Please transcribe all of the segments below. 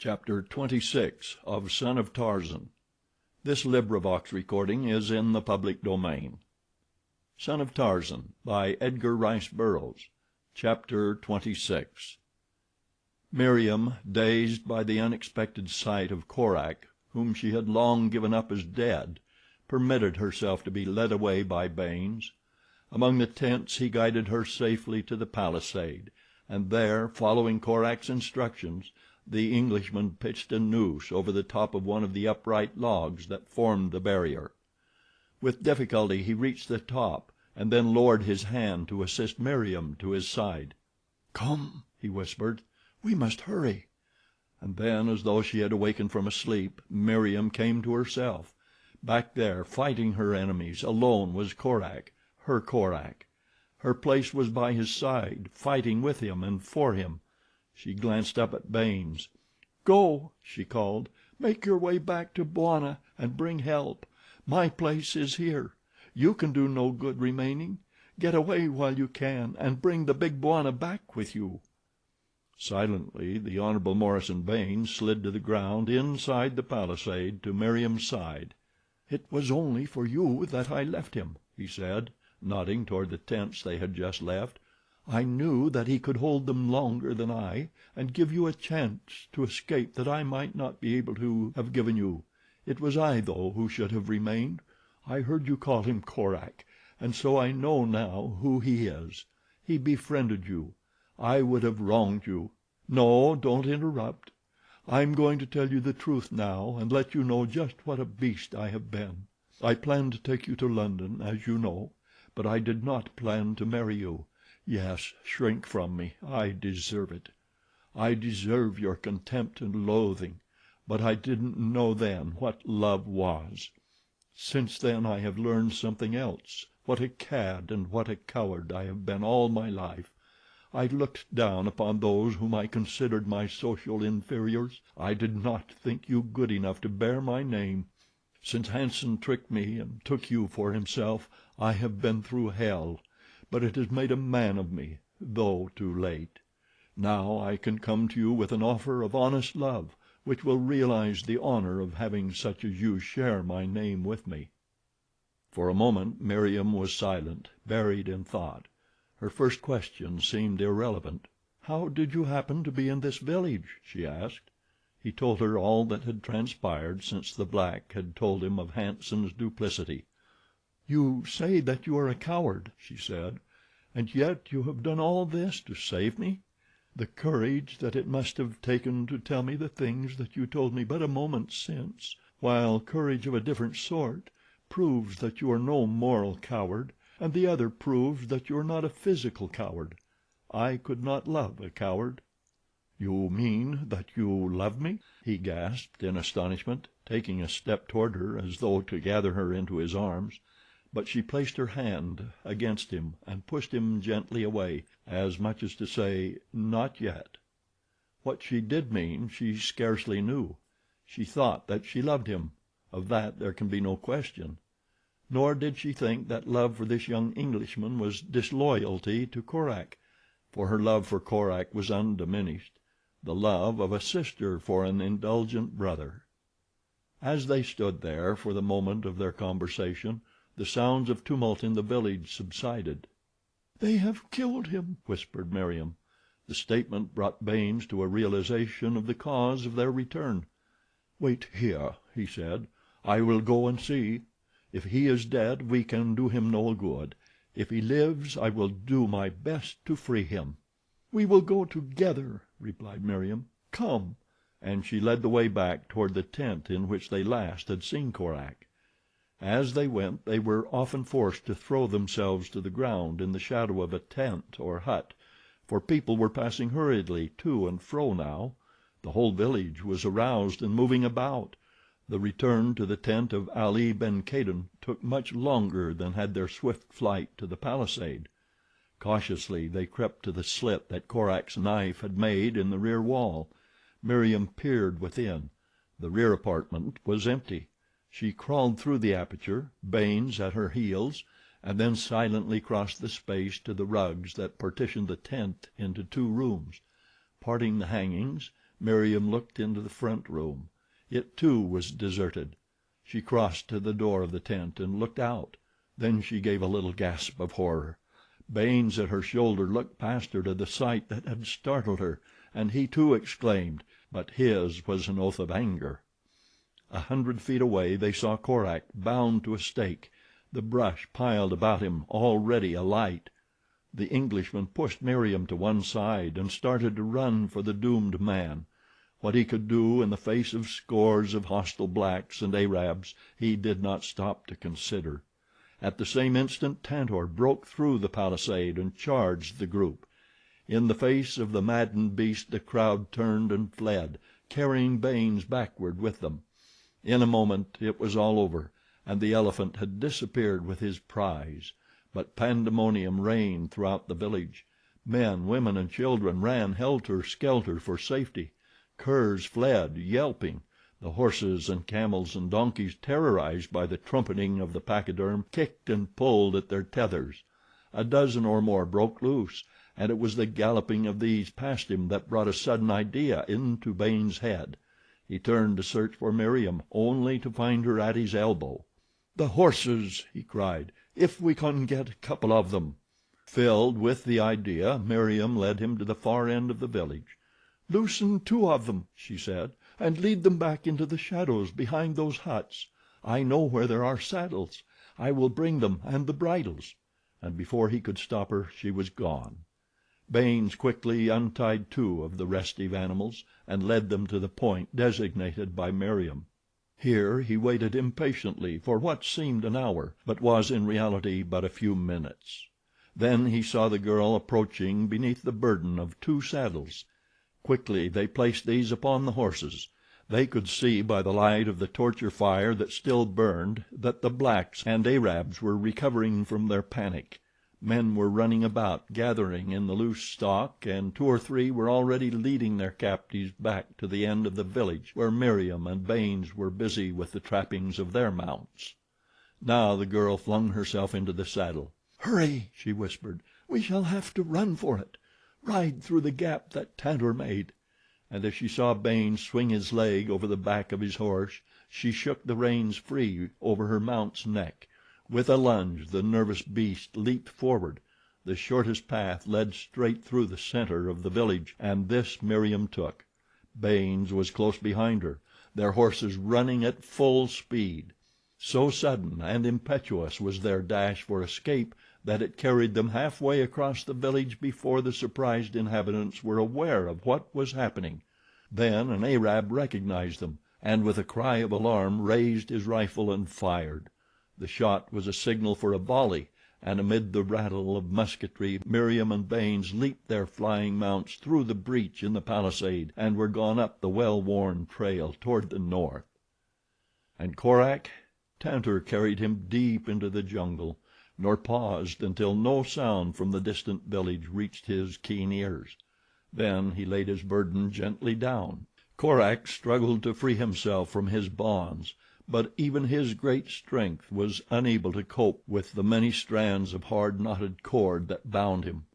Chapter 26 of Son of Tarzan. This recording is in the public domain. Son of Tarzan by Edgar Rice Burroughs. Chapter 26. Meriem, dazed by the unexpected sight of Korak, whom she had long given up as dead, permitted herself to be led away by Baynes. Among the tents he guided her safely to the palisade, and there, following Korak's instructions, the Englishman pitched a noose over the top of one of the upright logs that formed the barrier. With difficulty he reached the top, and then lowered his hand to assist Meriem to his side. "Come," he whispered, "we must hurry." And then, as though she had awakened from a sleep, Meriem came to herself. Back there, fighting her enemies, alone, was Korak, her Korak. Her place was by his side, fighting with him and for him. She glanced up at Baynes. "Go," she called. "Make your way back to Bwana and bring help. My place is here. You can do no good remaining. Get away while you can, and bring the big Bwana back with you." Silently the Hon. Morison Baynes slid to the ground inside the palisade to Meriem's side. "It was only for you that I left him," he said, nodding toward the tents they had just left. "I knew that he could hold them longer than I, and give you a chance to escape that I might not be able to have given you. It was I, though, who should have remained. I heard you call him Korak, and so I know now who he is. He befriended you. I would have wronged you. No, don't interrupt. I'm going to tell you the truth now, and let you know just what a beast I have been. I planned to take you to London, as you know, but I did not plan to marry you. Yes, shrink from me. I deserve it. I deserve your contempt and loathing, but I didn't know then what love was. Since then I have learned something else, what a cad and what a coward I have been all my life. I looked down upon those whom I considered my social inferiors. I did not think you good enough to bear my name. Since Hanson tricked me and took you for himself, I have been through hell. But it has made a man of me, though too late. Now I can come to you with an offer of honest love, which will realize the honor of having such as you share my name with me." For a moment Meriem was silent, buried in thought. Her first question seemed irrelevant. "How did you happen to be in this village?" she asked. He told her all that had transpired since the black had told him of Hanson's duplicity. "You say that you are a coward," she said, "and yet you have done all this to save me. The courage that it must have taken to tell me the things that you told me but a moment since, while courage of a different sort, proves that you are no moral coward, and the other proves that you are not a physical coward. I could not love a coward." "You mean that you love me?" he gasped in astonishment, taking a step toward her as though to gather her into his arms. But she placed her hand against him and pushed him gently away, as much as to say, "Not yet." What she did mean she scarcely knew. She thought that she loved him. Of that there can be no question. Nor did she think that love for this young Englishman was disloyalty to Korak, for her love for Korak was undiminished, the love of a sister for an indulgent brother. As they stood there for the moment of their conversation, the sounds of tumult in the village subsided. "They have killed him," whispered Meriem. The statement brought Baynes to a realization of the cause of their return. "Wait here," he said. "I will go and see. If he is dead we can do him no good. If he lives I will do my best to free him." "We will go together," replied Meriem. "Come," and she led the way back toward the tent in which they last had seen Korak. As they went they were often forced to throw themselves to the ground in the shadow of a tent or hut, for people were passing hurriedly to and fro now. The whole village was aroused and moving about. The return to the tent of Ali ben Kadin took much longer than had their swift flight to the palisade. Cautiously they crept to the slit that Korak's knife had made in the rear wall. Meriem peered within. The rear apartment was empty. She crawled through the aperture, Baynes at her heels, and then silently crossed the space to the rugs that partitioned the tent into two rooms. Parting the hangings, Meriem looked into the front room. It, too, was deserted. She crossed to the door of the tent and looked out. Then she gave a little gasp of horror. Baynes at her shoulder looked past her to the sight that had startled her, and he too exclaimed, but his was an oath of anger. 100 feet away they saw Korak bound to a stake, the brush piled about him already alight. The Englishman pushed Meriem to one side and started to run for the doomed man. What he could do in the face of scores of hostile blacks and Arabs he did not stop to consider. At the same instant Tantor broke through the palisade and charged the group. In the face of the maddened beast the crowd turned and fled, carrying Baynes backward with them. In a moment it was all over, and the elephant had disappeared with his prize. But pandemonium reigned throughout the village. Men, women, and children ran helter-skelter for safety. Curs fled, yelping. The horses and camels and donkeys, terrorized by the trumpeting of the pachyderm, kicked and pulled at their tethers. A dozen or more broke loose, and it was the galloping of these past him that brought a sudden idea into Baynes' head. He turned to search for Meriem, only to find her at his elbow. "The horses!" he cried. "If we can get a couple of them." Filled with the idea, Meriem led him to the far end of the village. "Loosen 2 of them," she said, "and lead them back into the shadows behind those huts. I know where there are saddles. I will bring them and the bridles," and before he could stop her she was gone. Baynes quickly untied 2 of the restive animals and led them to the point designated by Meriem. Here he waited impatiently for what seemed an hour, but was in reality but a few minutes. Then he saw the girl approaching beneath the burden of 2 saddles. Quickly they placed these upon the horses. They could see by the light of the torture fire that still burned that the blacks and Arabs were recovering from their panic. Men were running about, gathering in the loose stock, and 2 or 3 were already leading their captives back to the end of the village where Meriem and Baynes were busy with the trappings of their mounts. Now the girl flung herself into the saddle. "Hurry!" she whispered. "We shall have to run for it. Ride through the gap that Tantor made," and as she saw Baynes swing his leg over the back of his horse, she shook the reins free over her mount's neck. With a lunge the nervous beast leaped forward. The shortest path led straight through the center of the village, and this Meriem took. Baynes was close behind her, their horses running at full speed. So sudden and impetuous was their dash for escape that it carried them halfway across the village before the surprised inhabitants were aware of what was happening. Then an Arab recognized them, and with a cry of alarm raised his rifle and fired. The shot was a signal for a volley, and amid the rattle of musketry Meriem and Baynes leaped their flying mounts through the breach in the palisade and were gone up the well-worn trail toward the north. And Korak? Tantor carried him deep into the jungle, nor paused until no sound from the distant village reached his keen ears. Then he laid his burden gently down. Korak struggled to free himself from his bonds, but even his great strength was unable to cope with the many strands of hard knotted cord that bound him.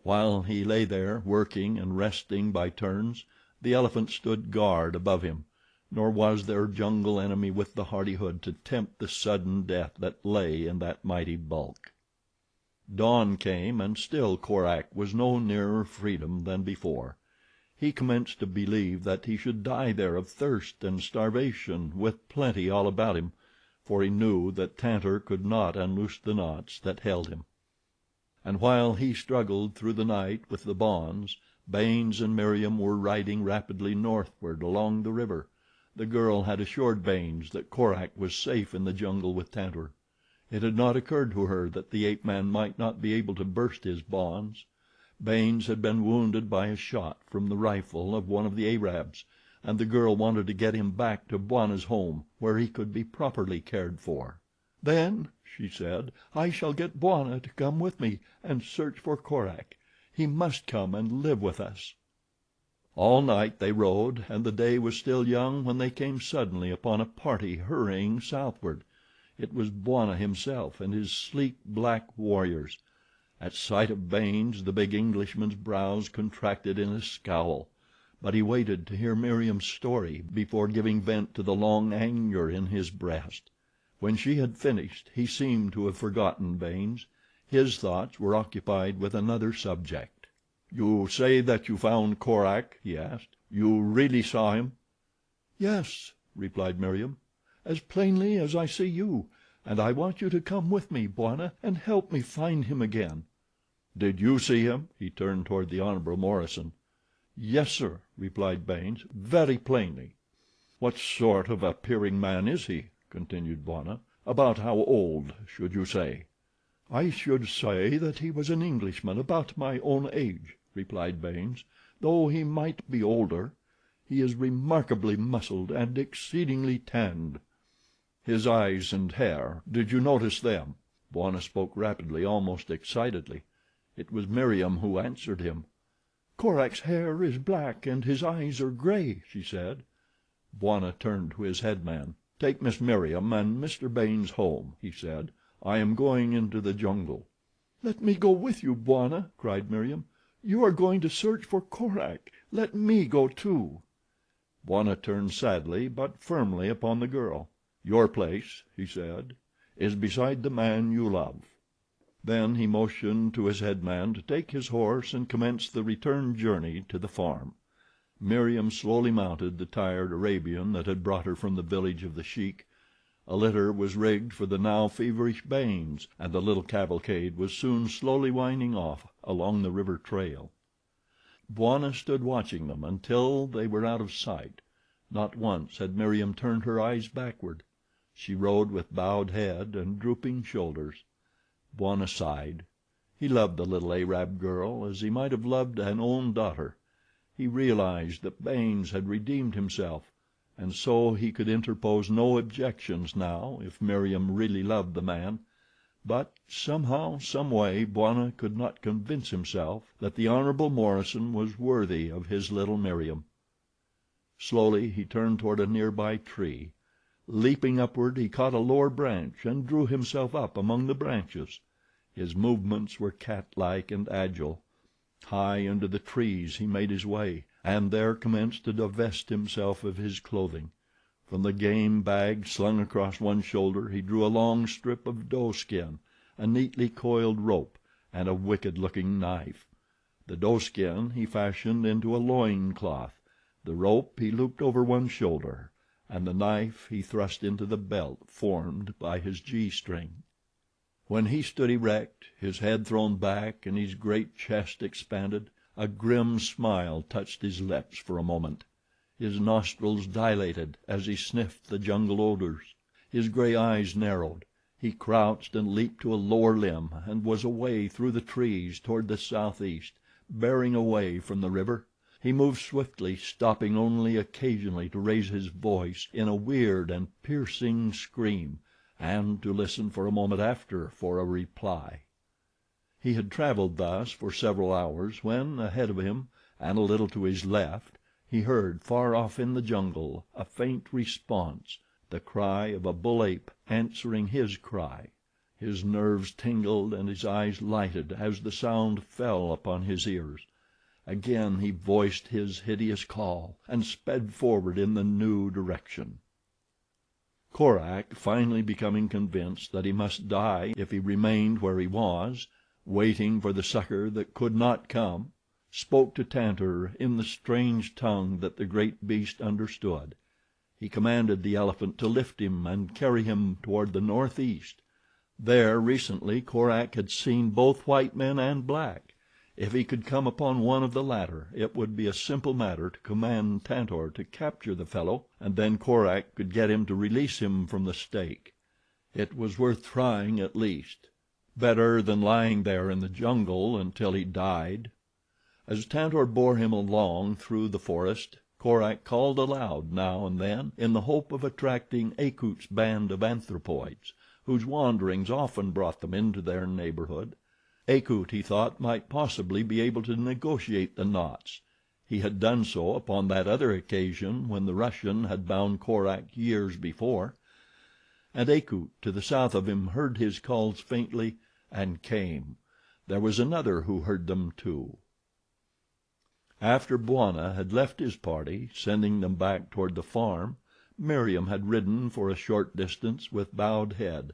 While he lay there, working and resting by turns, the elephant stood guard above him, nor was there jungle enemy with the hardihood to tempt the sudden death that lay in that mighty bulk. Dawn came, and still Korak was no nearer freedom than before. He commenced to believe that he should die there of thirst and starvation with plenty all about him, for he knew that Tantor could not unloose the knots that held him. And while he struggled through the night with the bonds, Baynes and Meriem were riding rapidly northward along the river. The girl had assured Baynes that Korak was safe in the jungle with Tantor. It had not occurred to her that the ape man might not be able to burst his bonds. Baynes had been wounded by a shot from the rifle of one of the Arabs, and the girl wanted to get him back to Bwana's home, where he could be properly cared for. "Then," she said, "I shall get Bwana to come with me and search for Korak. He must come and live with us." All night they rode, and the day was still young when they came suddenly upon a party hurrying southward. It was Bwana himself and his sleek, black warriors. At sight of Baynes the big Englishman's brows contracted in a scowl. but he waited to hear Meriem's story before giving vent to the long anger in his breast. When she had finished he seemed to have forgotten Baynes. His thoughts were occupied with another subject. "You say that you found Korak?" he asked. "You really saw him?" "Yes," replied Meriem, "as plainly as I see you, and I want you to come with me, Bwana, and help me find him again." "Did you see him?" He turned toward the Hon. Morison. "Yes, sir," replied Baynes, "very plainly." "What sort of appearing man is he?" continued Bwana. "About how old, should you say?" "I should say that he was an Englishman about my own age," replied Baynes, "though he might be older. He is remarkably muscled and exceedingly tanned." "His eyes and hair, did you notice them?" Bwana spoke rapidly, almost excitedly. It was Meriem who answered him. "Korak's hair is black and his eyes are gray," she said. Bwana turned to his head man. "Take Miss Meriem and Mr. Baynes home," he said. "I am going into the jungle." "Let me go with you, Bwana," cried Meriem. "You are going to search for Korak. Let me go too." Bwana turned sadly but firmly upon the girl. "Your place," he said, "is beside the man you love." Then he motioned to his head man to take his horse and commence the return journey to the farm. Meriem slowly mounted the tired Arabian that had brought her from the village of the Sheik. A litter was rigged for the now feverish Baynes, and the little cavalcade was soon slowly winding off along the river trail. Bwana stood watching them until they were out of sight. Not once had Meriem turned her eyes backward. She rode with bowed head and drooping shoulders. Bwana sighed. He loved the little Arab girl as he might have loved an own daughter. He realized that Baynes had redeemed himself, and so he could interpose no objections now if Meriem really loved the man; but somehow, some way, Bwana could not convince himself that the Hon. Morison was worthy of his little Meriem. Slowly he turned toward a nearby tree. Leaping upward he caught a lower branch and drew himself up among the branches. His movements were cat-like and agile. High into the trees he made his way, and there commenced to divest himself of his clothing. From the game bag slung across one shoulder he drew a long strip of doe skin, a neatly coiled rope, and a wicked-looking knife. The doe skin he fashioned into a loin cloth, the rope he looped over one shoulder, and the knife he thrust into the belt formed by his G-string. When he stood erect, his head thrown back and his great chest expanded, a grim smile touched his lips for a moment. His nostrils dilated as he sniffed the jungle odors. His gray eyes narrowed. He crouched and leaped to a lower limb and was away through the trees toward the southeast, bearing away from the river. He moved swiftly, stopping only occasionally to raise his voice in a weird and piercing scream, and to listen for a moment after for a reply. He had traveled thus for several hours when, ahead of him and a little to his left, he heard, far off in the jungle, a faint response, the cry of a bull ape answering his cry. His nerves tingled and his eyes lighted as the sound fell upon his ears. Again he voiced his hideous call and sped forward in the new direction. Korak, finally becoming convinced that he must die if he remained where he was, waiting for the succor that could not come, spoke to Tantor in the strange tongue that the great beast understood. He commanded the elephant to lift him and carry him toward the northeast. There, recently, Korak had seen both white men and black. If he could come upon one of the latter, it would be a simple matter to command Tantor to capture the fellow, and then Korak could get him to release him from the stake. It was worth trying at least. Better than lying there in the jungle until he died. As Tantor bore him along through the forest, Korak called aloud now and then in the hope of attracting Akut's band of anthropoids, whose wanderings often brought them into their neighborhood. Akut, he thought, might possibly be able to negotiate the knots. He had done so upon that other occasion when the Russian had bound Korak years before. And Akut, to the south of him, heard his calls faintly and came. There was another who heard them too. After Bwana had left his party, sending them back toward the farm, Meriem had ridden for a short distance with bowed head.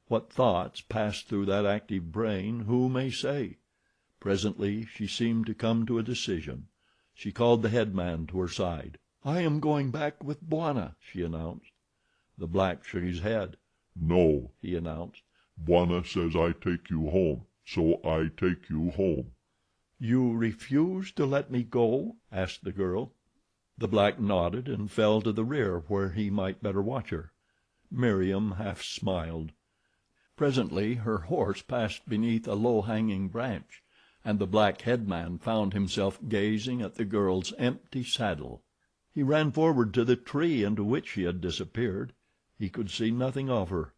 What thoughts passed through that active brain, who may say? Presently she seemed to come to a decision. She called the headman to her side. "I am going back with Bwana," she announced. The black shook his head. "No," he announced. "Bwana says I take you home, so I take you home." "You refuse to let me go?" asked the girl. The black nodded and fell to the rear where he might better watch her. Meriem half smiled. Presently her horse passed beneath a low-hanging branch, and the black headman found himself gazing at the girl's empty saddle. He ran forward to the tree into which she had disappeared. He could see nothing of her.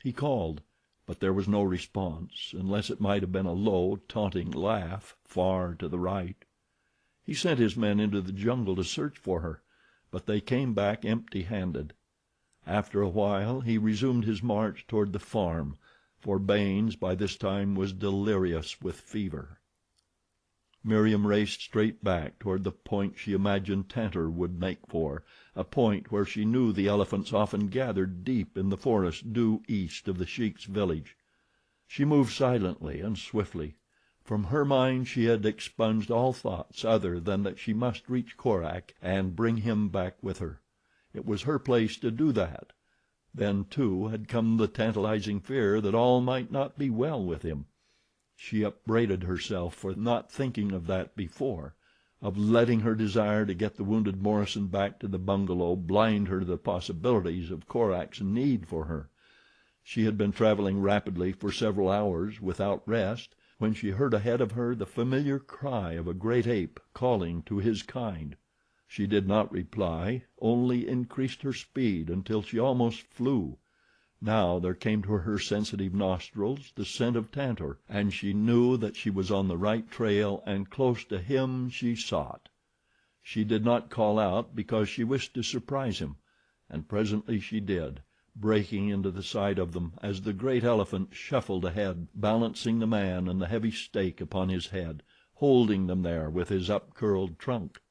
He called, but there was no response, unless it might have been a low, taunting laugh far to the right. He sent his men into the jungle to search for her, but they came back empty-handed. After a while he resumed his march toward the farm, for Baynes by this time was delirious with fever. Meriem raced straight back toward the point she imagined Tantor would make for, a point where she knew the elephants often gathered deep in the forest due east of the Sheik's village. She moved silently and swiftly. From her mind she had expunged all thoughts other than that she must reach Korak and bring him back with her. It was her place to do that. Then, too, had come the tantalizing fear that all might not be well with him. She upbraided herself for not thinking of that before, of letting her desire to get the wounded Morrison back to the bungalow blind her to the possibilities of Korak's need for her. She had been traveling rapidly for several hours without rest when she heard ahead of her the familiar cry of a great ape calling to his kind. She did not reply, only increased her speed until she almost flew. Now there came to her sensitive nostrils the scent of Tantor, and she knew that she was on the right trail and close to him she sought. She did not call out because she wished to surprise him, and presently she did, breaking into the sight of them as the great elephant shuffled ahead, balancing the man and the heavy stake upon his head, holding them there with his upcurled trunk.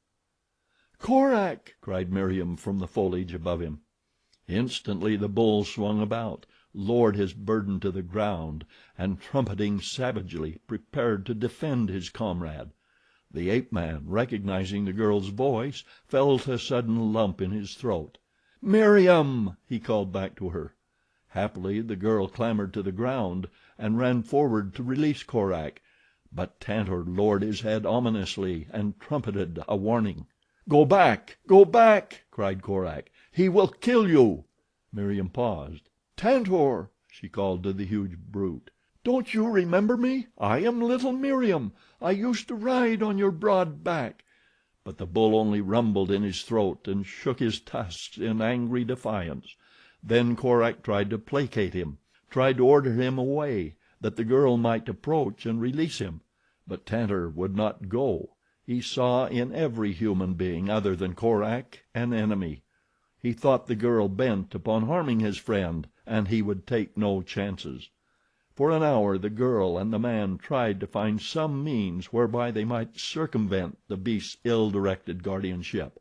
"Korak!" cried Meriem from the foliage above him. Instantly the bull swung about, lowered his burden to the ground, and trumpeting savagely prepared to defend his comrade. The ape-man, recognizing the girl's voice, felt a sudden lump in his throat. "Meriem!" he called back to her. Happily the girl clambered to the ground and ran forward to release Korak, but Tantor lowered his head ominously and trumpeted a warning. "Go back! Go back!" cried Korak. "He will kill you." Meriem paused. "Tantor!" she called to the huge brute. "Don't you remember me? I am little Meriem. I used to ride on your broad back." But the bull only rumbled in his throat and shook his tusks in angry defiance. Then Korak tried to placate him, tried to order him away, that the girl might approach and release him; but Tantor would not go. He saw in every human being other than Korak an enemy. He thought the girl bent upon harming his friend, and he would take no chances. For an hour the girl and the man tried to find some means whereby they might circumvent the beast's ill-directed guardianship,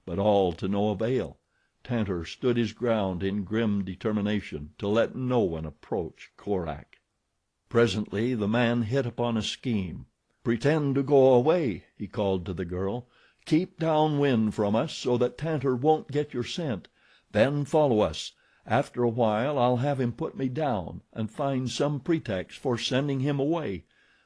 but all to no avail. Tantor stood his ground in grim determination to let no one approach Korak. Presently the man hit upon a scheme. "Pretend to go away," he called to the girl. "Keep down wind from us so that Tantor won't get your scent. Then follow us. After a while I'll have him put me down and find some pretext for sending him away.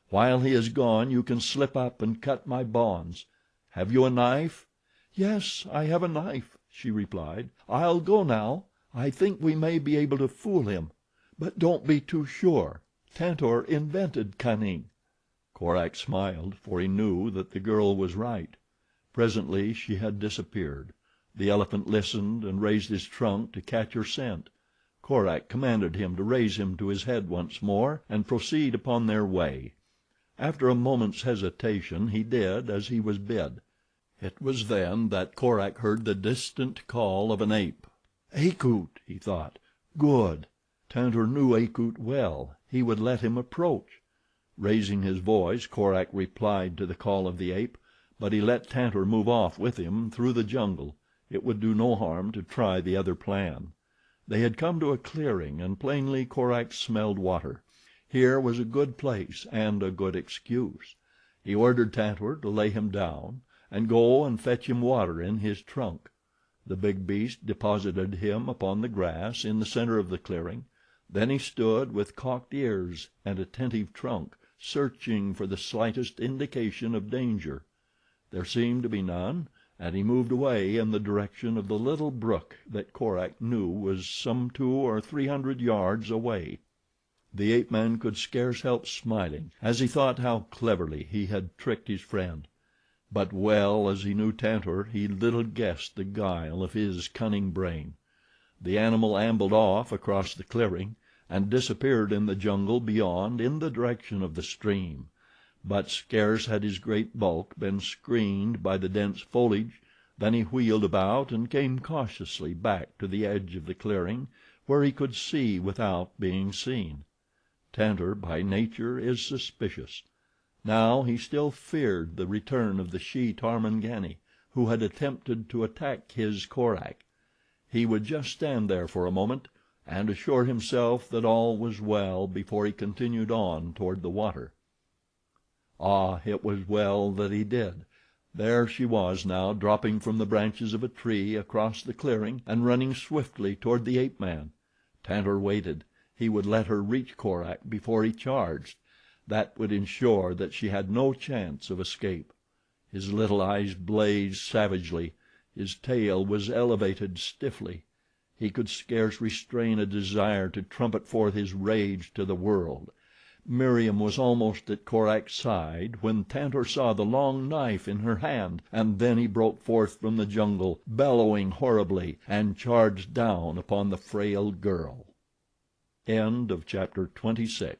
While he is gone you can slip up and cut my bonds. Have you a knife?" "Yes, I have a knife," she replied. "I'll go now. I think we may be able to fool him. But don't be too sure. Tantor invented cunning." Korak smiled, for he knew that the girl was right. Presently she had disappeared. The elephant listened and raised his trunk to catch her scent. Korak commanded him to raise him to his head once more and proceed upon their way. After a moment's hesitation he did as he was bid. It was then that Korak heard the distant call of an ape. "Akut," he thought. "Good." Tantor knew Akut well. He would let him approach. Raising his voice, Korak replied to the call of the ape, but he let Tantor move off with him through the jungle. It would do no harm to try the other plan. They had come to a clearing, and plainly Korak smelled water. Here was a good place and a good excuse. He ordered Tantor to lay him down and go and fetch him water in his trunk. The big beast deposited him upon the grass in the center of the clearing. Then he stood with cocked ears and attentive trunk, searching for the slightest indication of danger. There seemed to be none, and he moved away in the direction of the little brook that Korak knew was some 200 or 300 yards away. The ape man could scarce help smiling as he thought how cleverly he had tricked his friend. But well as he knew Tantor, he little guessed the guile of his cunning brain. The animal ambled off across the clearing and disappeared in the jungle beyond in the direction of the stream. But scarce had his great bulk been screened by the dense foliage than he wheeled about and came cautiously back to the edge of the clearing, where he could see without being seen. Tantor by nature is suspicious. Now he still feared the return of the she Tarmangani, who had attempted to attack his Korak. He would just stand there for a moment and assure himself that all was well before he continued on toward the water. Ah, it was well that he did. There she was now, dropping from the branches of a tree across the clearing and running swiftly toward the ape man. Tantor waited. He would let her reach Korak before he charged. That would ensure that she had no chance of escape. His little eyes blazed savagely. His tail was elevated stiffly. He could scarce restrain a desire to trumpet forth his rage to the world. Meriem was almost at Korak's side when Tantor saw the long knife in her hand, and then he broke forth from the jungle, bellowing horribly, and charged down upon the frail girl. Chapter 27